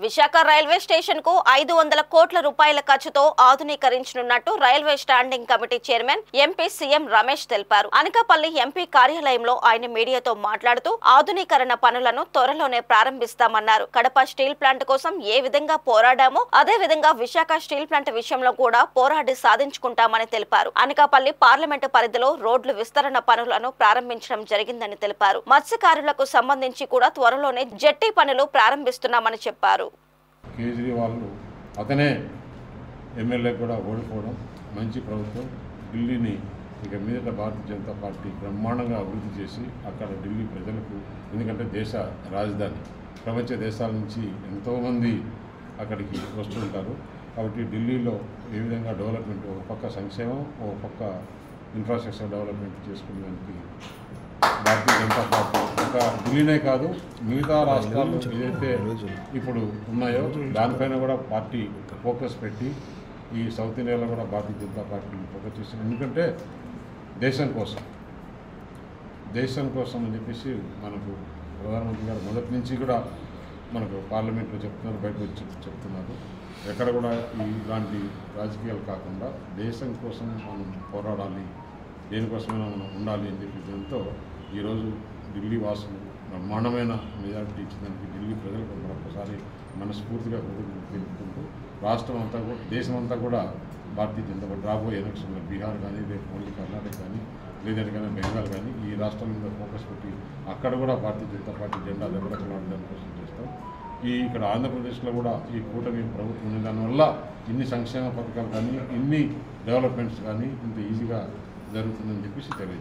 Visakha railway station కు 500 కోట్ల రూపాయల ఖర్చుతో ఆధునీకరించనున్నట్టు railway standing committee chairman MP CM Ramesh తెలిపారు. అనకాపల్లి ఎంపీ కార్యాలయంలో ఆయన మీడియాతో మాట్లాడుతూ ఆధునీకరణ పనులను త్వరలోనే ప్రారంభిస్తామన్నారు. కడప స్టీల్ ప్లాంట్ కోసం ఏ విధంగా పోరాడామో అదే విధంగా విశాఖ స్టీల్ ప్లాంట్ విషయంలో కూడా పోరాడి సాధించుకుంటామని తెలిపారు. అనకాపల్లి పార్లమెంటు పరిధిలో రోడ్లు విస్తరణ పనులను ప్రారంభించడం జరిగిందని తెలిపారు. మత్స్యకారులకు సంబంధించి కూడా త్వరలోనే జెట్టి పనులు ప్రారంభిస్తున్నామని చెప్పారు. కేజ్రీవాల్ అతనే ఎమ్మెల్యే కూడా ఓడిపోవడం మంచి ప్రభుత్వం. ఢిల్లీని ఇక మీదట భారతీయ జనతా పార్టీ బ్రహ్మాండంగా అభివృద్ధి చేసి అక్కడ ఢిల్లీ ప్రజలకు, ఎందుకంటే దేశ రాజధాని, ప్రపంచ దేశాల నుంచి ఎంతోమంది అక్కడికి వస్తుంటారు. కాబట్టి ఢిల్లీలో ఏ విధంగా డెవలప్మెంట్, ఒక పక్క సంక్షేమం, ఒక పక్క infrastructure development చేసుకునేదానికి Bharatiya Janata party ఇంకా ఢిల్లీనే కాదు మిగతా రాష్ట్రాలు ఏదైతే ఇప్పుడు ఉన్నాయో దానిపైన కూడా పార్టీ ఫోకస్ పెట్టి ఈ సౌత్ ఇండియాలో కూడా భారతీయ జనతా పార్టీ ఫోకస్ చేస్తుంది. ఎందుకంటే దేశం కోసం అని చెప్పేసి మనకు ప్రధానమంత్రి గారు మొదటి నుంచి కూడా మనకు పార్లమెంట్లో చెప్తున్నారు, బయటకు వచ్చి చెప్తున్నారు. ఎక్కడ కూడా ఇలాంటి రాజకీయాలు కాకుండా దేశం కోసం మనం పోరాడాలి, దేనికోసమైనా మనం ఉండాలి అని చెప్పేంతో ఈరోజు ఢిల్లీ వాసులు బ్రహ్మాండమైన మెజారిటీ ఇచ్చిందానికి ఢిల్లీ ప్రజలకు మరొకసారి మనస్ఫూర్తిగా తెలుపుకుంటూ రాష్ట్రం అంతా కూడా, దేశం అంతా కూడా భారతీయ జనతా పార్టీ రాబోయే ఎలక్షన్లో బీహార్ కానీ, రేపు మళ్ళీ కర్ణాటక కానీ, లేదంటే కానీ బెంగాల్ కానీ ఈ రాష్ట్రాల మీద ఫోకస్ పెట్టి అక్కడ కూడా భారతీయ జనతా పార్టీ జెండా దెబ్బలాడడానికి కోసం చేస్తాం. ఇక్కడ ఆంధ్రప్రదేశ్లో కూడా ఈ కూటమి ప్రభుత్వం ఉన్న దానివల్ల ఇన్ని సంక్షేమ పథకాలు కానీ, ఇన్ని డెవలప్మెంట్స్ కానీ ఇంత ఈజీగా జరుగుతుందని చెప్పేసి తెలియదు.